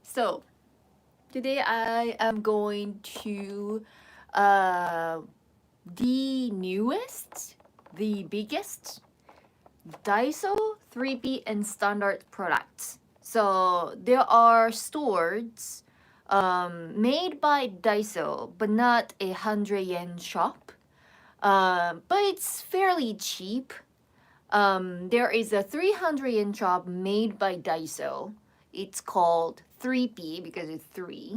So today I am going to uh, the newest, the biggest Daiso 3P and standard products. So there are stores made by Daiso, but not 100 yen shop. But it's fairly cheap. There is a 300 yen shop made by Daiso. It's called 3P because it's three.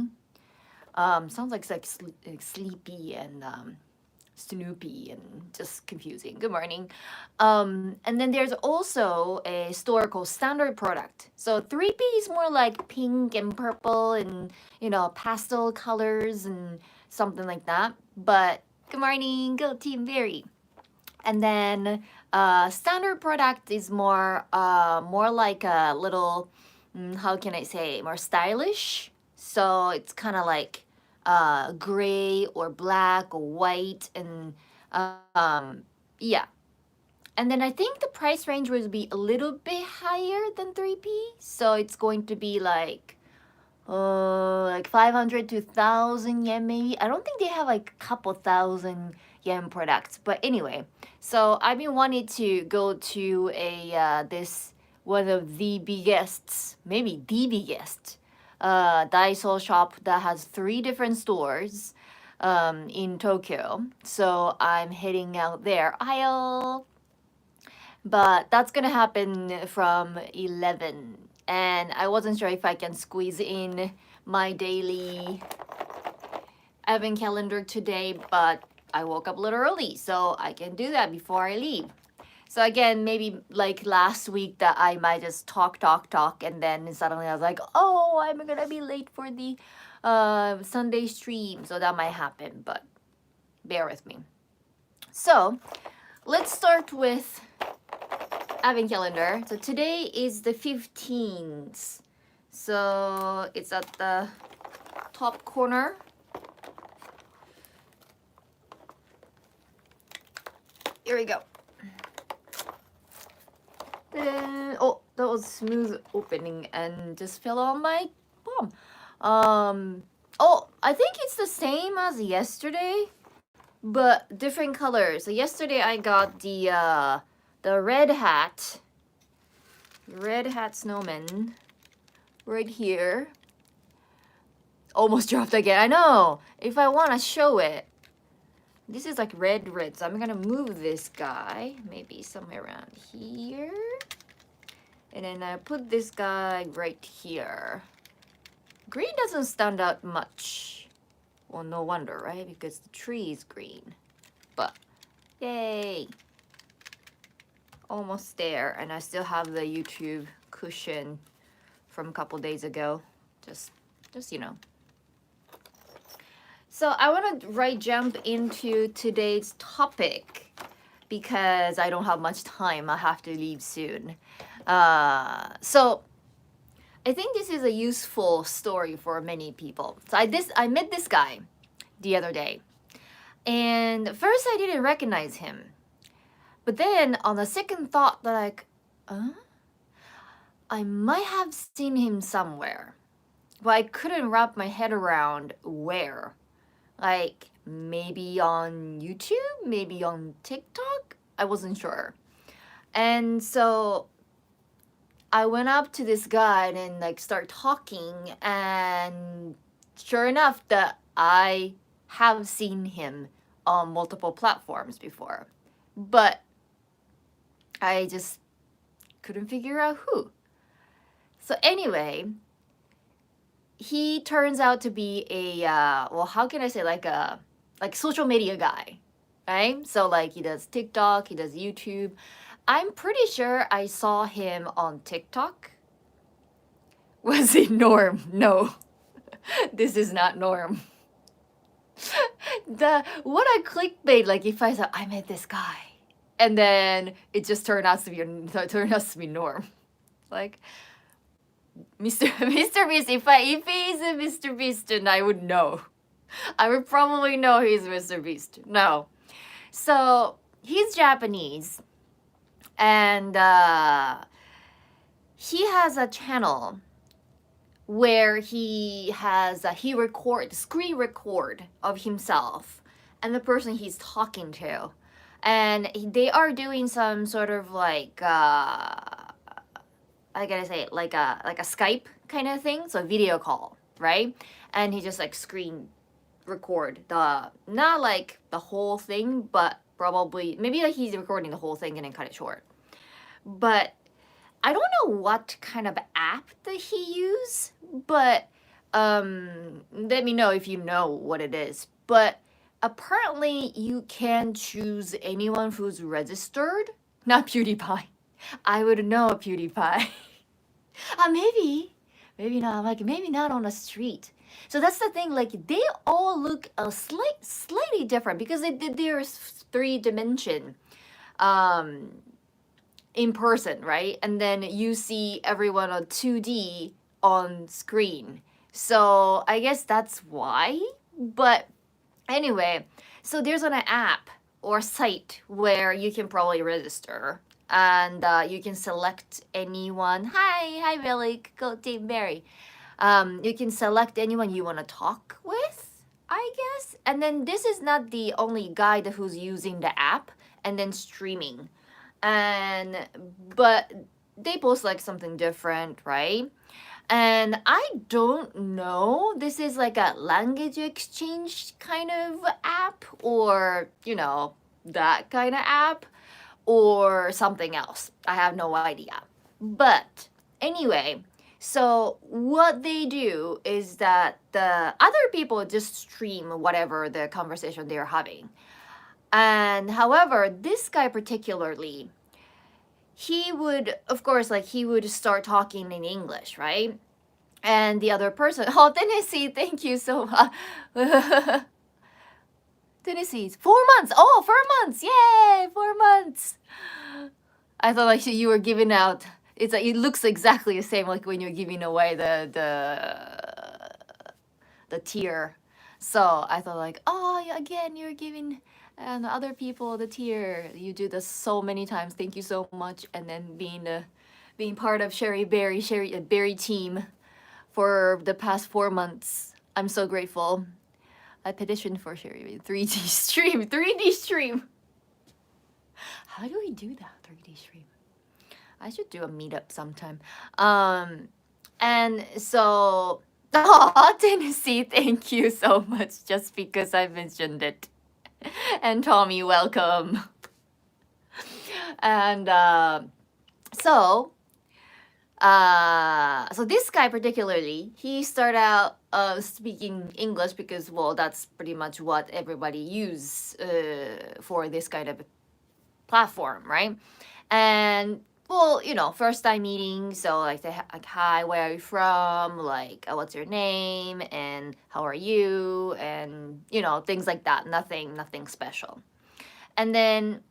Sounds like sleepy and Snoopy and just confusing. Good morning. And then there's also a store called Standard Product. So 3P is more like pink and purple and pastel colors and something like that. But good morning, go Team Berry. And then Standard Product is more like a little how can I say, more stylish. So it's kind of like gray or black or white and yeah. And then I think the price range would be a little bit higher than 3P. So it's going to be like 500 to 1,000 yen maybe. I don't think they have like a couple thousand yen products. But anyway, so I've been wanting to go to a this one of the biggest, maybe the biggest Daiso shop that has 3 different stores in Tokyo. So I'm heading out there. Ayo! But that's gonna happen from 11. And I wasn't sure if I can squeeze in my daily advent calendar today, but I woke up a little early, so I can do that before I leave. So again, maybe like last week that I might just talk, and then suddenly I was like, oh, I'm gonna be late for the Sunday stream. So that might happen, but bear with me. So let's start with advent calendar. So today is the 15th. So it's at the top corner. Here we go. Then, oh, that was smooth opening and just fell on my palm. Oh, I think it's the same as yesterday, but different colors. So yesterday I got the red hat snowman right here. Almost dropped again. I know. If I want to show it, this is like red. So I'm gonna move this guy maybe somewhere around here. And then I put this guy right here. Green doesn't stand out much. Well, no wonder, right? Because the tree is green. But, yay! Almost there. And I still have the YouTube cushion from a couple days ago. Just you know. So I want to jump into today's topic because I don't have much time. I have to leave soon. So I think this is a useful story for many people. So I met this guy the other day, and at first I didn't recognize him, but then on the second thought, like, I might have seen him somewhere, but I couldn't wrap my head around where. Like maybe on YouTube, maybe on TikTok. I wasn't sure, and so I went up to this guy and like start talking, and sure enough that I have seen him on multiple platforms before, but I just couldn't figure out who. So anyway, he turns out to be a well, how can I say, like social media guy, right? So like he does TikTok, he does YouTube. I'm pretty sure I saw him on TikTok. Was it Norm? No. This is not Norm. What a clickbait, like if I said I met this guy and then it just turned out to be Norm. Like Mr. Beast, if he's a Mr. Beast, then I would know. I would probably know he's Mr. Beast. No. So he's Japanese, and he has a channel where he has screen record of himself and the person he's talking to, and they are doing some sort of like I gotta say it, like a Skype kind of thing, so video call, right? And he just like screen record the not like the whole thing, but probably maybe like he's recording the whole thing and then cut it short. But I don't know what kind of app that he use, but let me know if you know what it is. But apparently you can choose anyone who's registered, not PewDiePie. I would know PewDiePie. Maybe not. Like maybe not on the street. So that's the thing. Like they all look slightly different because there's 3 dimension, um, in person, right? And then you see everyone on 2D on screen. So I guess that's why. But anyway, so there's an app or site where you can probably register and you can select anyone. Hi, Billy. Go Team Barry. You can select anyone you want to talk with, I guess. And then this is not the only guy who's using the app and then streaming. But they both like something different, right? And I don't know, this is like a language exchange kind of app, or that kind of app, or something else. I have no idea. But anyway, so what they do is that the other people just stream whatever the conversation they're having. And however, this guy particularly, he would, of course, like he would start talking in English, right? And the other person, oh, Tennessee, thank you so much. Tennessee's 4 months. Oh, 4 months. Yay, 4 months. I thought like you were giving out. It's like it looks exactly the same like when you're giving away the tier. So I thought like, oh, yeah, again, you're giving and other people the tier. You do this so many times. Thank you so much. And then being part of Sherry Berry team for the past 4 months. I'm so grateful. I petitioned for Sherry 3D stream. How do we do that 3D stream? I should do a meetup sometime. And so, oh, Tennessee, thank you so much just because I mentioned it. And Tommy, welcome. And so this guy particularly, he started out speaking English because, well, that's pretty much what everybody use for this kind of platform, right? And well, first time meeting, so like like, hi, where are you from? Like, what's your name? And how are you? And things like that. Nothing special. And then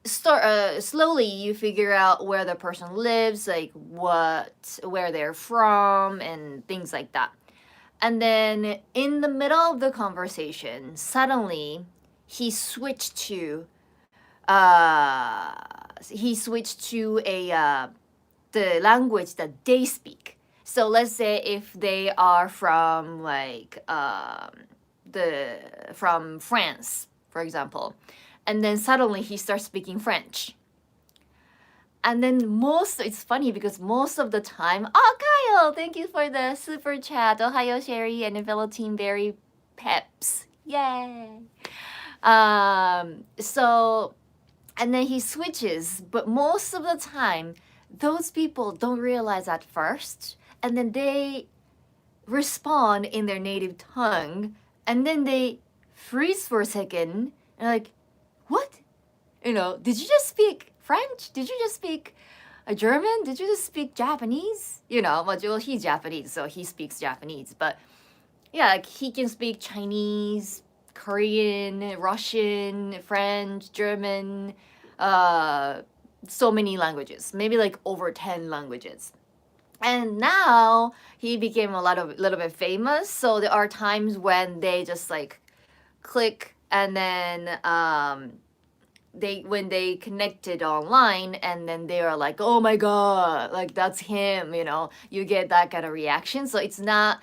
slowly you figure out where the person lives, like where they're from, and things like that. And then in the middle of the conversation, suddenly he switched to the language that they speak. So let's say if they are from like from France, for example, and then suddenly he starts speaking French. And then it's funny because most of the time, oh, Kyle, thank you for the super chat. Ohio, Sherry, and fellow Team Berry Peps. Yay. So, and then he switches, but most of the time, those people don't realize at first, and then they respond in their native tongue, and then they freeze for a second, and like, what? Did you just speak French? Did you just speak German? Did you just speak Japanese? Well, he's Japanese, so he speaks Japanese. But yeah, like he can speak Chinese, Korean, Russian, French, German, so many languages, maybe like over 10 languages. And now he became a little bit famous. So there are times when they just like click and then when they connected online, and then they are like, oh my god, like that's him, you get that kind of reaction. So it's not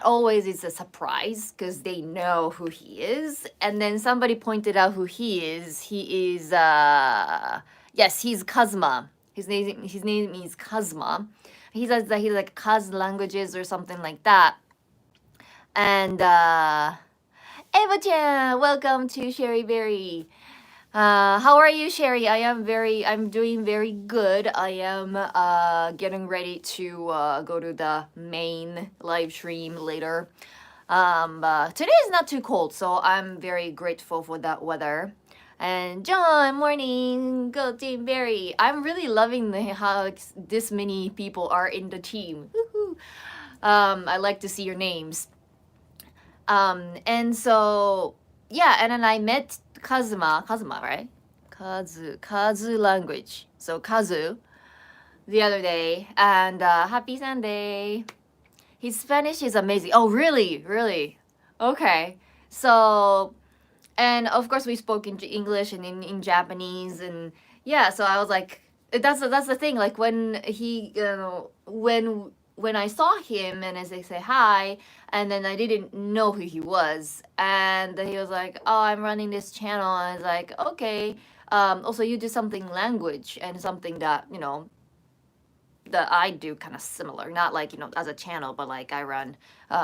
always it's a surprise because they know who he is. And then somebody pointed out who he is. He is yes, he's Kazuma. His name is Kazuma. He says that he's like Kaz languages or something like that. And Eva-chan, welcome to Sherry Berry. How are you, Sherry? I'm doing very good. I am getting ready to go to the main live stream later. Today is not too cold, so I'm very grateful for that weather. And John, morning, go Team Berry. I'm really loving how this many people are in the team. Woohoo. I like to see your names. And so yeah, and then I met Kazuma, right? Kazu language. So Kazu the other day, and happy Sunday. His Spanish is amazing. Oh, really? Really? Okay. So, and of course we spoke in English and in Japanese, and yeah, so I was like, that's the thing. Like when he, when I saw him and as I say hi, and then I didn't know who he was, and then he was like, "Oh, I'm running this channel." And I was like, "Okay." Also, you do something language and something that that I do kind of similar, not like as a channel, but like I run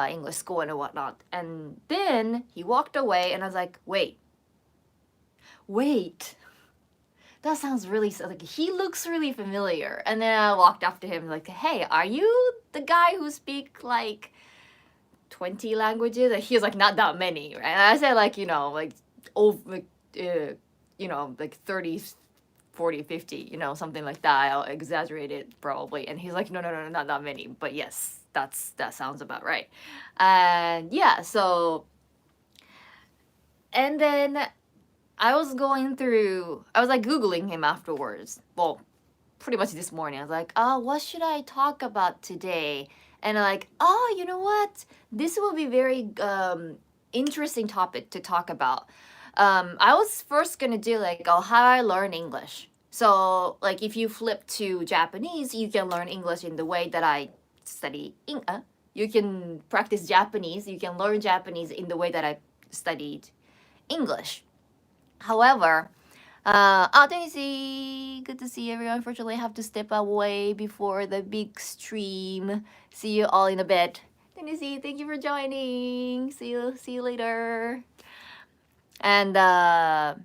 English school and whatnot. And then he walked away, and I was like, wait. That sounds really like he looks really familiar. And then I walked up to him like, "Hey, are you the guy who speak like 20 languages?" And he was like, "Not that many," right? And I said like, like over like 30, 40, 50, something like that. I'll exaggerate it probably. And he's like, no, not that many. But yes, that sounds about right. And yeah, so and then I was like Googling him afterwards. Well, pretty much this morning. I was like, oh, what should I talk about today? And I'm like, oh, you know what? This will be very interesting topic to talk about. I was first gonna do like, oh, how I learn English. So like if you flip to Japanese, you can learn English in the way that I study. You can practice Japanese. You can learn Japanese in the way that I studied English. However, Tennessee, good to see everyone. Unfortunately, I have to step away before the big stream. See you all in a bit. Tennessee, thank you for joining. See you later. And how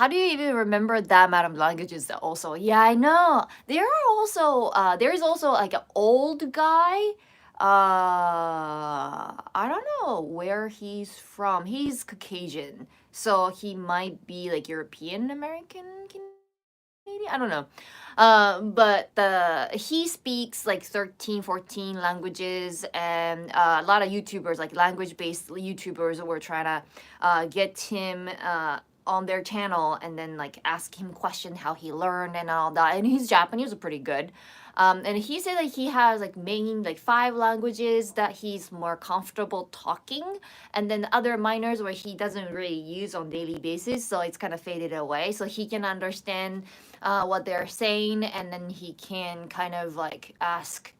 do you even remember that amount of languages? Also, yeah, I know. There is also like an old guy. I don't know where he's from. He's Caucasian, so he might be like European American, Canadian. I don't know. But he speaks like 13, 14 languages, and a lot of YouTubers, like language-based YouTubers, were trying to get him on their channel and then like ask him question how he learned and all that. And his Japanese are pretty good. And he said that he has like main like 5 languages that he's more comfortable talking, and then other minors where he doesn't really use on daily basis, so it's kind of faded away. So he can understand what they're saying, and then he can kind of like ask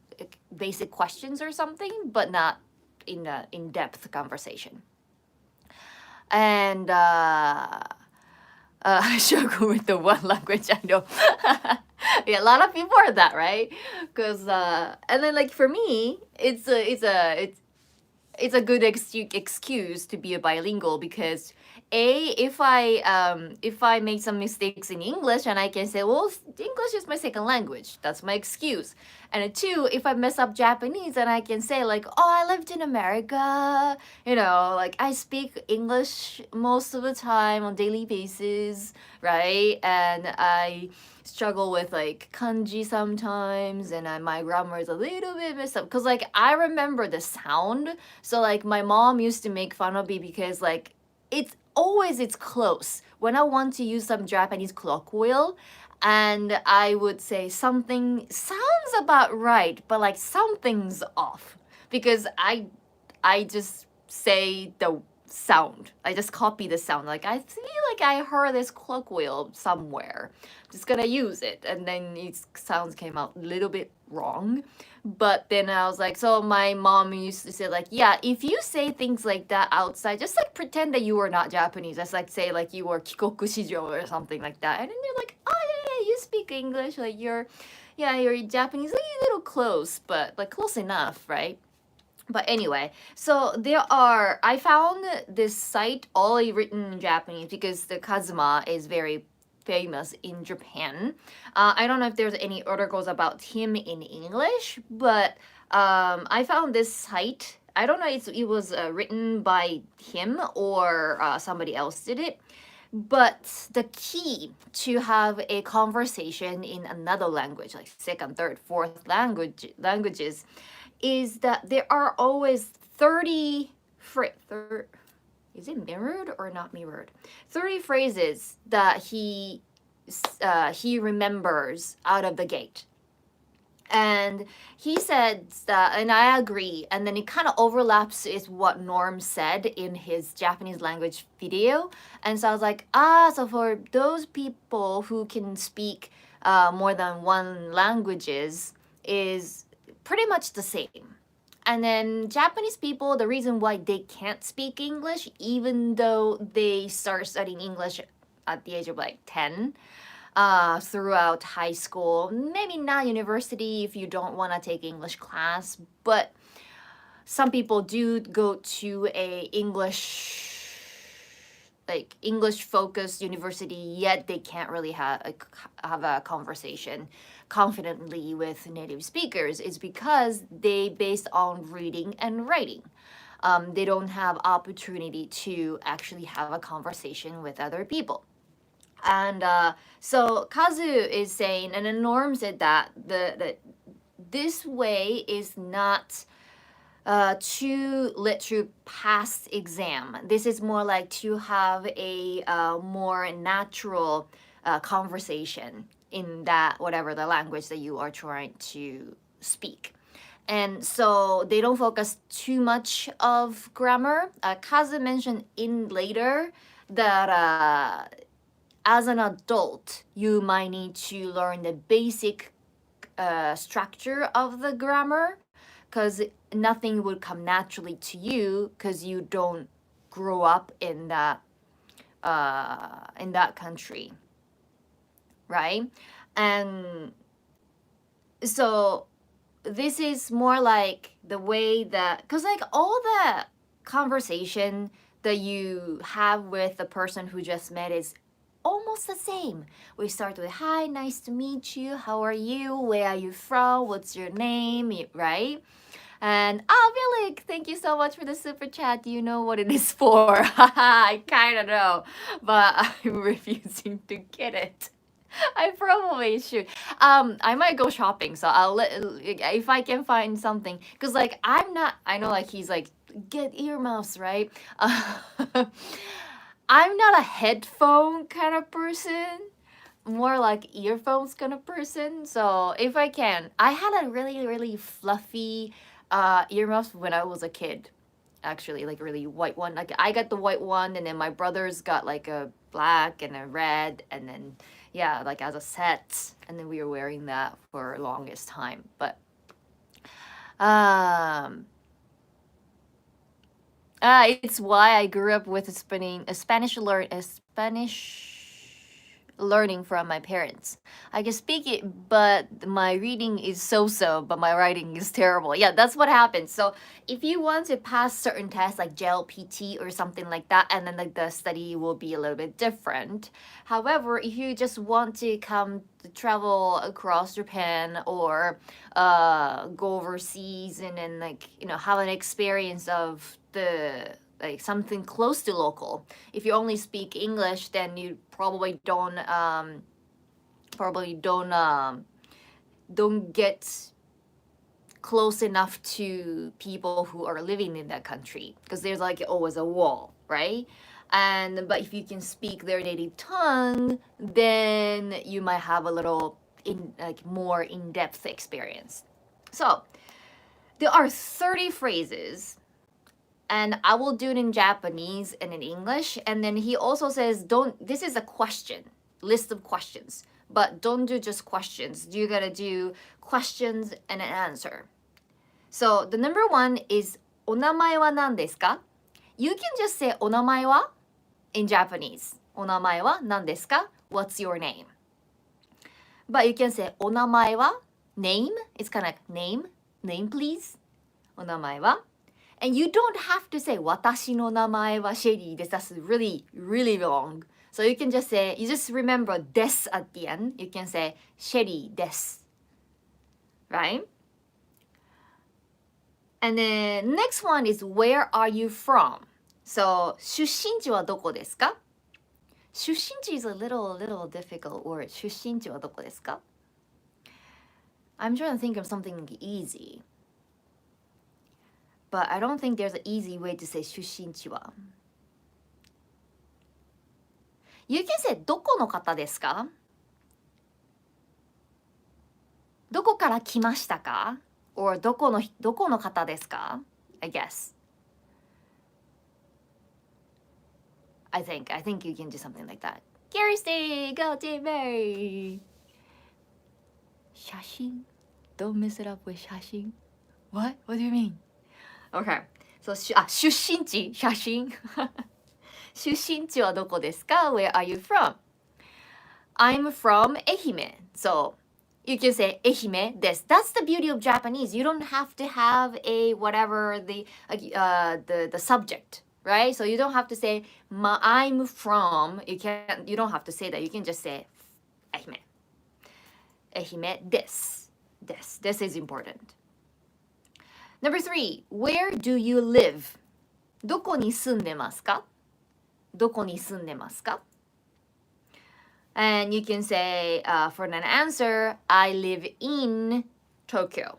basic questions or something, but not in a in-depth conversation. And I struggle with the one language I know. Yeah, a lot of people are that, right? Because and then like for me, it's a good excuse to be a bilingual, because if I make some mistakes in English, and I can say, well, English is my second language, that's my excuse. And 2, if I mess up Japanese, and I can say like, oh, I lived in America, like I speak English most of the time on daily basis, right? And I struggle with like kanji sometimes, and my grammar is a little bit messed up because like I remember the sound. So like my mom used to make fun of me because like it's close when I want to use some Japanese colloquial, and I would say something sounds about right, but like something's off, because I just say the sound. I just copy the sound. Like I feel like I heard this colloquial somewhere. Just gonna use it, and then it sounds came out a little bit wrong. But then I was like, so my mom used to say like, yeah, if you say things like that outside, just like pretend that you are not Japanese. Just like say like you are kikoku shijo or something like that, and then you're like, oh yeah, you speak English, like you're Japanese, like a little close, but like close enough, right? But anyway, so I found this site all written in Japanese because the Kazuma is very famous in Japan. I don't know if there's any articles about him in English, but I found this site. I don't know if it was written by him or somebody else did it. But the key to have a conversation in another language, like second, third, fourth languages, is that there are always 30 is it mirrored or not mirrored? 30 phrases that he remembers out of the gate. And he said that, and I agree, and then it kind of overlaps with what Norm said in his Japanese language video. And so I was like, so for those people who can speak more than one languages is pretty much the same. And then Japanese people, the reason why they can't speak English, even though they start studying English at the age of like 10, throughout high school, maybe not university if you don't want to take English class, but some people do go to a English focused university, yet they can't really have a conversation confidently with native speakers. Is because they based on reading and writing. They don't have opportunity to actually have a conversation with other people. And so Kazu is saying, and then Norm said that this way is not to let you pass exam. This is more like to have a more natural conversation in that whatever the language that you are trying to speak. And so they don't focus too much of grammar. Kazu mentioned in later that as an adult, you might need to learn the basic structure of the grammar, because nothing would come naturally to you because you don't grow up in that country, right? And so this is more like the way that, because like all the conversation that you have with the person who just met is almost the same. We start with, hi, nice to meet you, how are you, where are you from, what's your name, right? And Billy, thank you so much for the super chat. Do you know what it is for? I kind of know, but I'm refusing to get it. I probably should. I might go shopping, so I'll let if I can find something. Cause like I'm not. I know like he's like get earmuffs, right? I'm not a headphone kind of person. More like earphones kind of person. So if I can, I had a really really fluffy earmuffs when I was a kid. Actually, like a really white one. Like I got the white one, and then my brothers got like a black and a red, and then yeah, like as a set, and then we were wearing that for longest time. But it's why I grew up with Spanish learning from my parents. I can speak it, but my reading is so-so, but my writing is terrible. Yeah, that's what happens. So if you want to pass certain tests like JLPT or something like that, and then like the study will be a little bit different. However, if you just want to travel across Japan or go overseas and then like, have an experience of the like something close to local. If you only speak English, then you probably don't get close enough to people who are living in that country, because there's like always a wall, right? But if you can speak their native tongue, then you might have a little more in-depth experience. So there are 30 phrases and I will do it in Japanese and in English. And then he also says, don't, this is a question, list of questions, but don't do just questions. You gotta do questions and an answer. So the number one is, お名前は何ですか? You can just say お名前は in Japanese. お名前は何ですか? What's your name? But you can say お名前は name. It's kind of like name please. お名前は And you don't have to say 私の名前はシェリーです。That's really, really long. So you can just say, you just remember です at the end. You can say シェリーです。Right? And then next one is where are you from? So 出身地はどこですか? 出身地 is a little difficult word. 出身地はどこですか? I'm trying to think of something easy. But I don't think there's an easy way to say 出身地は. You can say どこの方ですか? どこから来ましたか? Or どこの方ですか? I guess. I think you can do something like that. Gary Stay, go Team Mary! 写真? Don't mess it up with 写真. What? What do you mean? Okay. So, 出身地, 写真. 出身地はどこですか? Where are you from? I'm from 愛媛. So, you can say 愛媛です. That's the beauty of Japanese. You don't have to have a whatever the subject, right? So you don't have to say I'm from. You don't have to say that. You can just say 愛媛. 愛媛です. This is important. Number 3, where do you live? どこに住んでますか? どこに住んでますか? And you can say for an answer, I live in Tokyo.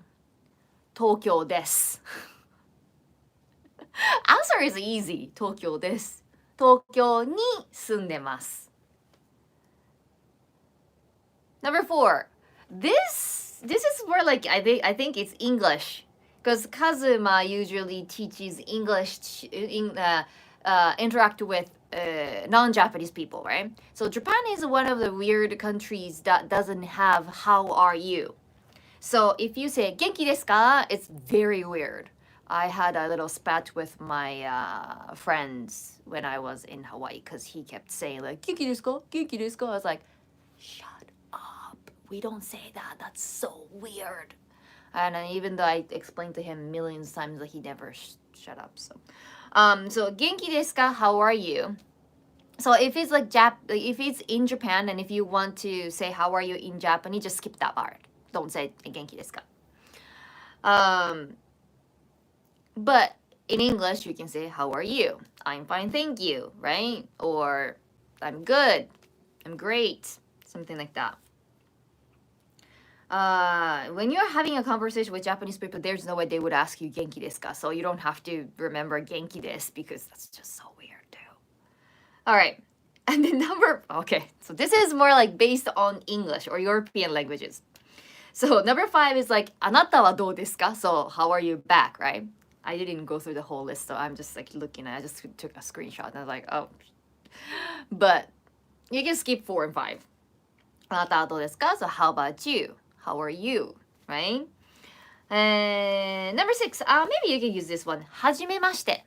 東京です. Answer is easy. 東京です. 東京に住んでます. Number 4, this is more like I think it's English. Because Kazuma usually teaches English interact with non-Japanese people, right? So Japan is one of the weird countries that doesn't have how are you. So if you say 元気ですか? It's very weird. I had a little spat with my friends when I was in Hawaii because he kept saying like 元気ですか? 元気ですか? I was like, shut up. We don't say that. That's so weird. And even though I explained to him millions of times, he never shut up. So 元気ですか? How are you? So if it's like if it's in Japan and if you want to say how are you in Japanese, just skip that part. Don't say 元気ですか? But in English, you can say how are you? I'm fine, thank you, right? Or I'm good, I'm great, something like that. When you're having a conversation with Japanese people, there's no way they would ask you 元気ですか? So you don't have to remember 元気です because that's just so weird too. All right. And then okay. So this is more like based on English or European languages. So number 5 is like あなたはどうですか? So how are you back, right? I didn't go through the whole list, so I'm just like looking at it. I just took a screenshot and I was like, oh. But you can skip 4 and 5. あなたはどうですか? So how about you? How are you? Right? And number 6, maybe you can use this one. はじめまして.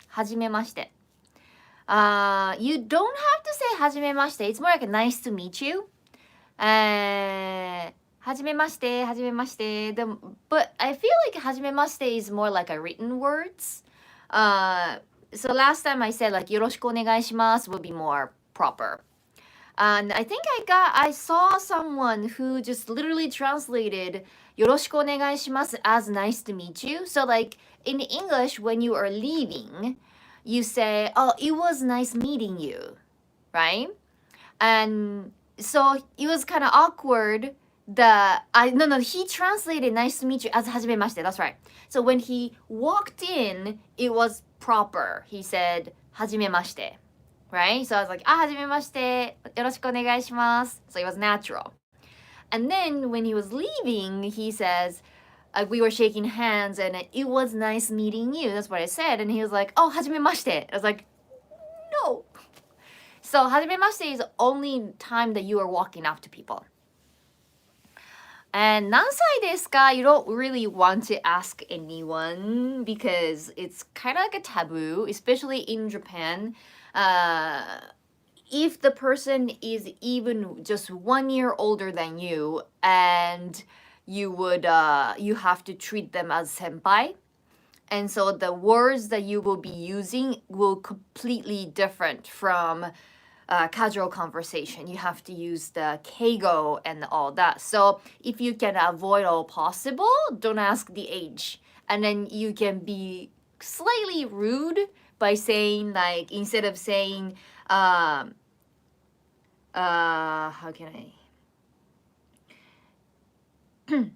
はじめまして. You don't have to say はじめまして. It's more like a nice to meet you. はじめまして, はじめまして. But I feel like はじめまして is more like a written words. So last time I said like よろしくお願いします would be more proper. And I think I saw someone who just literally translated よろしくお願いします as nice to meet you. So like in English, when you are leaving, you say, oh, it was nice meeting you, right? And so it was kind of awkward that he translated nice to meet you as はじめまして. That's right. So when he walked in, it was proper. He said はじめまして. Right? So I was like, はじめまして. よろしくお願いします. So it was natural. And then when he was leaving, he says, we were shaking hands and it was nice meeting you. That's what I said. And he was like, oh, はじめまして. I was like, no. So はじめまして is the only time that you are walking up to people. And 何歳ですか? You don't really want to ask anyone because it's kind of like a taboo, especially in Japan. If the person is even just 1 year older than you and you have to treat them as senpai. And so the words that you will be using will completely different from casual conversation. You have to use the keigo and all that. So if you can avoid all possible, don't ask the age. And then you can be slightly rude by saying like, instead of saying, how can I?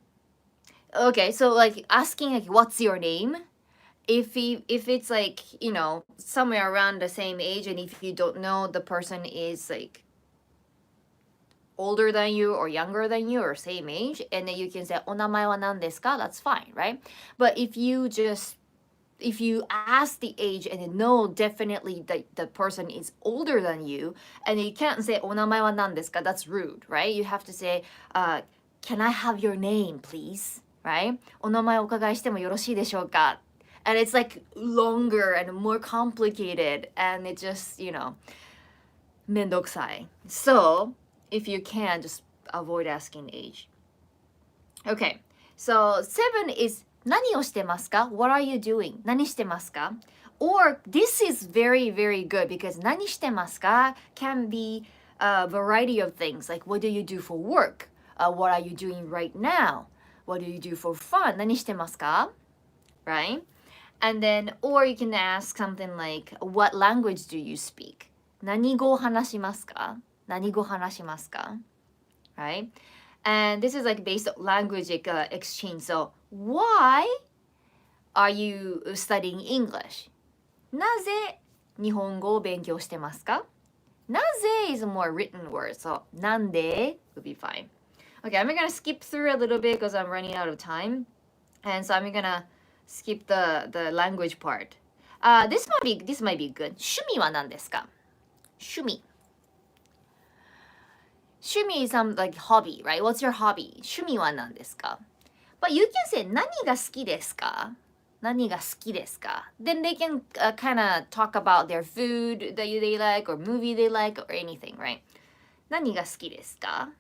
Okay, so like asking like, what's your name? If it's like, you know, somewhere around the same age, and if you don't know the person is like older than you or younger than you or same age, and then you can say お名前は何ですか? That's fine, right? But if you ask the age and you know definitely that the person is older than you, and you can't say お名前は何ですか? That's rude, right? You have to say, can I have your name, please? Right? お名前お伺いしてもよろしいでしょうか? And it's like longer and more complicated, and it just, you know, めんどくさい. So if you can, just avoid asking age. Okay, so 7 is 何をしてますか? What are you doing? 何してますか? Or this is very, very good because 何してますか can be a variety of things. Like, what do you do for work? What are you doing right now? What do you do for fun? 何してますか? Right? And then, or you can ask something like, what language do you speak? 何語を話しますか? 何語話しますか? Right? And this is like based on language exchange. So, why are you studying English? なぜ日本語を勉強してますか? なぜ is a more written word. So, なんで would be fine. Okay, I'm gonna skip through a little bit because I'm running out of time. And so I'm gonna skip the language part. This might be good. 趣味は何ですか? 趣味 is some like hobby, right? What's your hobby? 趣味は何ですか? But you can say 何が好きですか? 何が好きですか? Then they can kind of talk about their food that they like or movie they like or anything, right? 何が好きですか?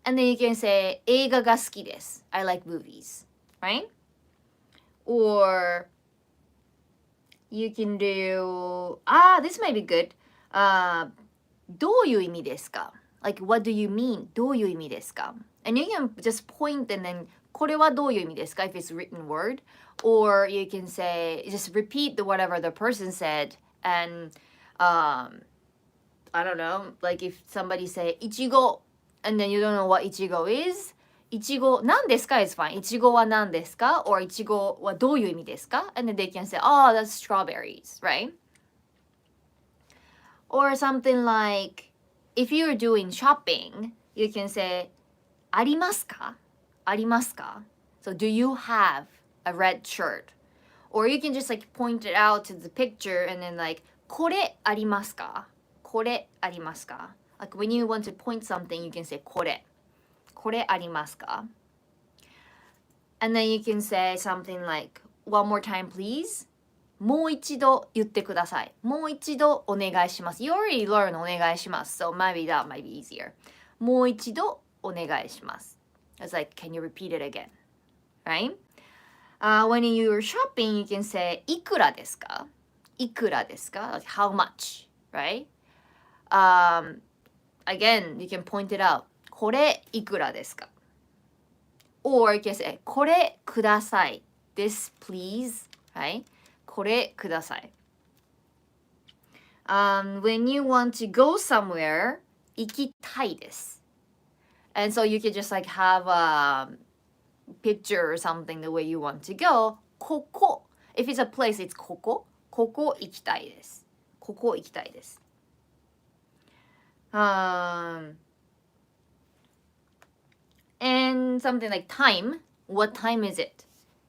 And then you can say 映画が好きです. I like movies, right? Or you can do, this might be good. どういう意味ですか? Like, what do you mean? どういう意味ですか? And you can just point and then これはどういう意味ですか? If it's written word. Or you can say, just repeat whatever the person said. And, I don't know, like if somebody say いちご and then you don't know what いちご is. いちご何ですか is fine. いちごは何ですか or いちごはどういう意味ですか and then they can say, oh, that's strawberries, right? Or something like, if you're doing shopping, you can say, ありますか? ありますか? So, do you have a red shirt? Or you can just like point it out to the picture and then like, これありますか? これありますか? Like when you want to point something, you can say これ。これありますか? And then you can say something like, one more time, please. もう一度言ってください。もう一度お願いします。You already learned お願いします。So maybe that might be easier. もう一度お願いします。It's like, can you repeat it again? Right? When you're shopping, you can say, いくらですか? いくらですか? Like, how much? Right? Again, you can point it out. これいくらですか? Or you can say, これください. This please, right? これください. When you want to go somewhere, 行きたいです. And so you can just like have a picture or something the way you want to go. ここ. If it's a place, it's ここ. ここ行きたいです. ここ行きたいです. And something like time. What time is it?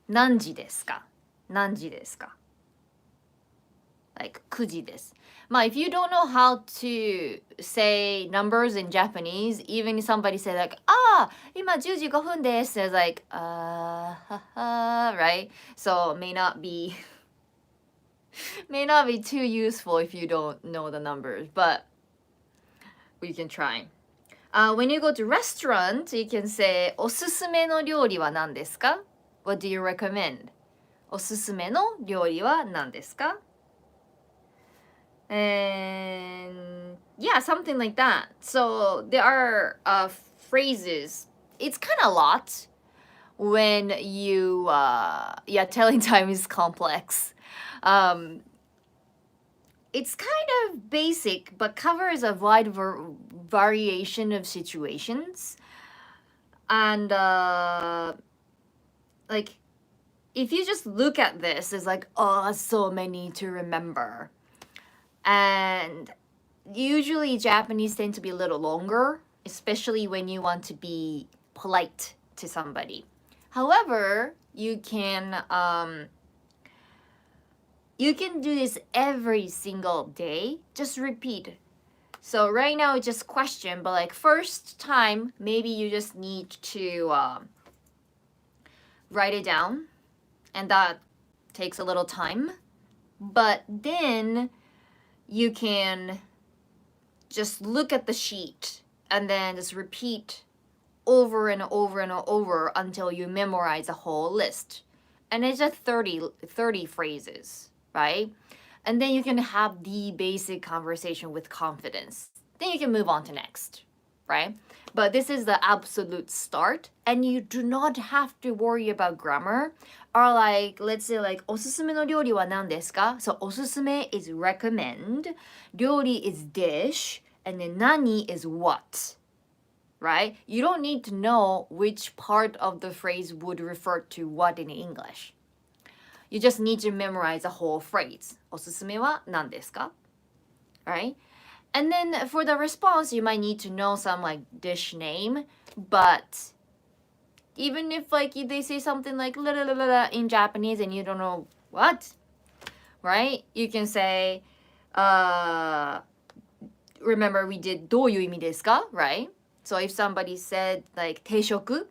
何時ですか?何時ですか? Like 9時です. If you don't know how to say numbers in Japanese, even if somebody say like, 今10時5分です, it's like, right? So may not be too useful if you don't know the numbers, but we can try. When you go to restaurant, you can say おすすめの料理は何ですか? What do you recommend? おすすめの料理は何ですか? And yeah, something like that. So there are phrases. It's kind of a lot when you telling time is complex. It's kind of basic but covers a wide variation of situations. And like if you just look at this, it's like, so many to remember. And usually Japanese tend to be a little longer, especially when you want to be polite to somebody. However, you can do this every single day. Just repeat. So right now it's just question, but like first time, maybe you just need to write it down, and that takes a little time. But then you can just look at the sheet and then just repeat over and over and over until you memorize the whole list. And it's just 30 phrases, right? And then you can have the basic conversation with confidence. Then you can move on to next, right? But this is the absolute start, and you do not have to worry about grammar. Or like, let's say like, おすすめの料理は何ですか? So おすすめ is recommend, 料理 is dish, and then 何 is what, right? You don't need to know which part of the phrase would refer to what in English. You just need to memorize the whole phrase. おすすめは何ですか? Right? And then for the response, you might need to know some like dish name, but even if like they say something like la la la la in Japanese and you don't know what, right? You can say, remember we did どういう意味ですか? Right? So if somebody said like 定食,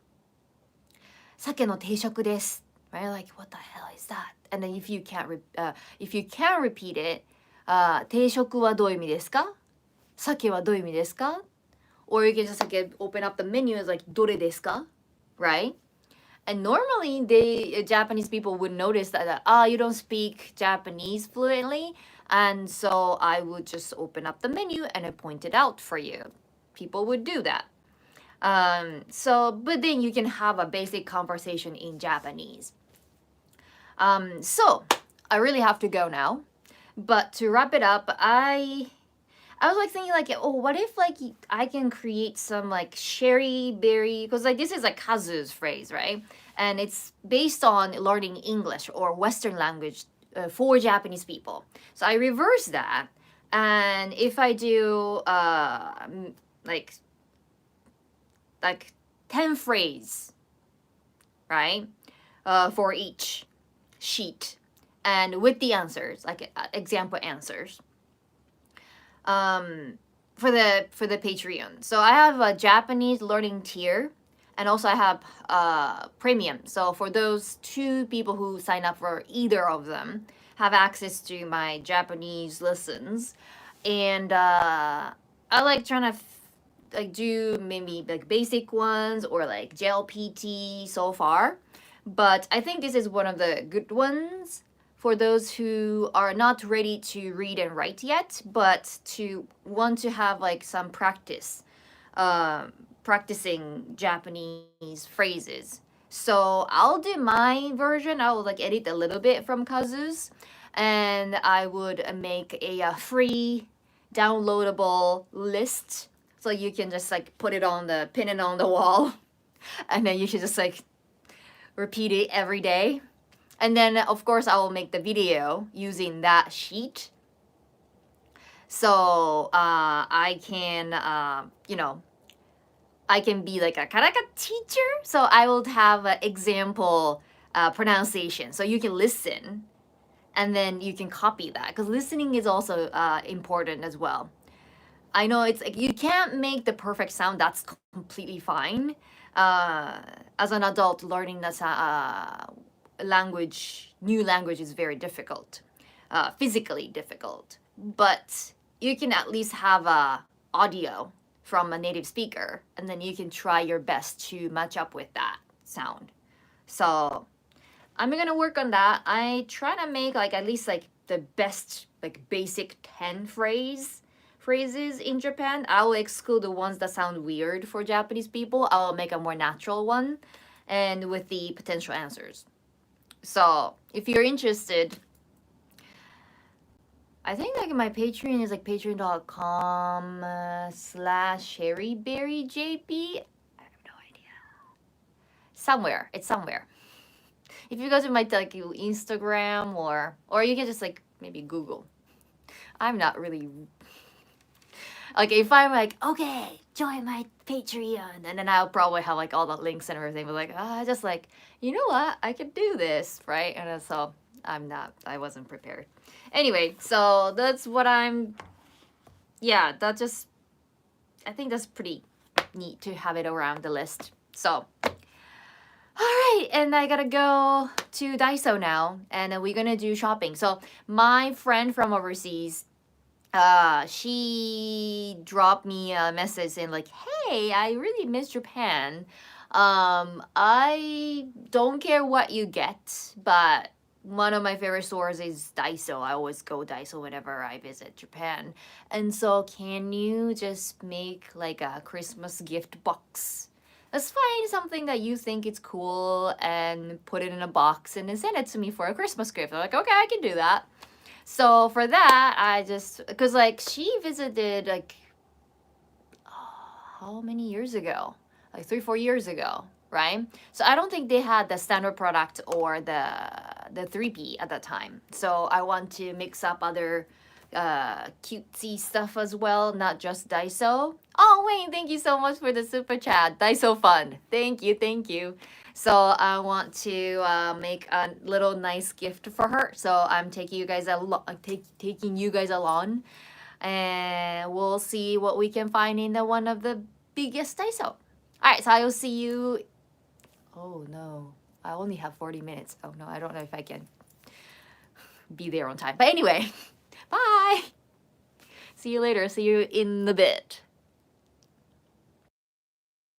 鮭の定食です, right? Like what the hell is that? And then if you can repeat it, 定食はどういう意味ですか? 鮭はどういう意味ですか? Or you can just like open up the menu as like どれですか? Right? And normally Japanese people would notice that you don't speak Japanese fluently, and so I would just open up the menu and I point it out for you. People would do that. But then you can have a basic conversation in Japanese. So I really have to go now. But to wrap it up, I was like thinking like, what if like I can create some like sherry berry, because like this is like Kazu's phrase, right? And it's based on learning English or Western language for Japanese people. So I reverse that, and if I do like 10 phrases, right, for each sheet, and with the answers, like example answers, for the Patreon. So I have a Japanese learning tier, and also I have premium. So for those 2 people who sign up for either of them, have access to my Japanese lessons. And I like trying to like do maybe like basic ones or like JLPT so far. But I think this is one of the good ones for those who are not ready to read and write yet, but to want to have like some practice, practicing Japanese phrases. So I'll do my version. I will like edit a little bit from Kazu's, and I would make a free downloadable list, so you can just like pin it on the wall, and then you should just like repeat it every day. And then of course I will make the video using that sheet, so I can I can be like a karaka teacher. So I will have an example pronunciation. So you can listen and then you can copy that because listening is also important as well. I know it's like you can't make the perfect sound. That's completely fine. As an adult, learning this new language is very difficult, physically difficult. But you can at least have a audio from a native speaker, and then you can try your best to match up with that sound. So I'm gonna work on that. I try to make like at least like the best like basic 10 phrases in Japan. I will exclude the ones that sound weird for Japanese people. I will make a more natural one and with the potential answers. So if you're interested, I think like my Patreon is like patreon.com slash sherryberryjp. I have no idea. Somewhere. It's somewhere. If you go to my like Instagram or you can just like maybe Google. I'm not really like if I'm like okay join my Patreon and then I'll probably have like all the links and everything. But like just like you know what I could do this right and then, so I wasn't prepared. Anyway, so that's what that just I think that's pretty neat to have it around the list. So all right, and I gotta go to Daiso now, and we're gonna do shopping. So my friend from overseas, she dropped me a message saying like, "Hey, I really miss Japan. I don't care what you get, but one of my favorite stores is Daiso. I always go Daiso whenever I visit Japan. And so, can you just make like a Christmas gift box?" Let's find something that you think is cool and put it in a box and then send it to me for a Christmas gift. I'm like, okay, I can do that. So for that, I just, because like she visited like, how many years ago? Like 3-4 years ago, right? So I don't think they had the standard product or the 3P at that time. So I want to mix up other cutesy stuff as well, not just Daiso. Oh, Wayne, thank you so much for the super chat. Daiso fun. Thank you, thank you. So I want to make a little nice gift for her. So I'm taking you guys taking you guys along, and we'll see what we can find in the one of the biggest Daiso. All right, so I will see you. Oh no, I only have 40 minutes. Oh no, I don't know if I can be there on time. But anyway. Bye. See you later. See you in the bit.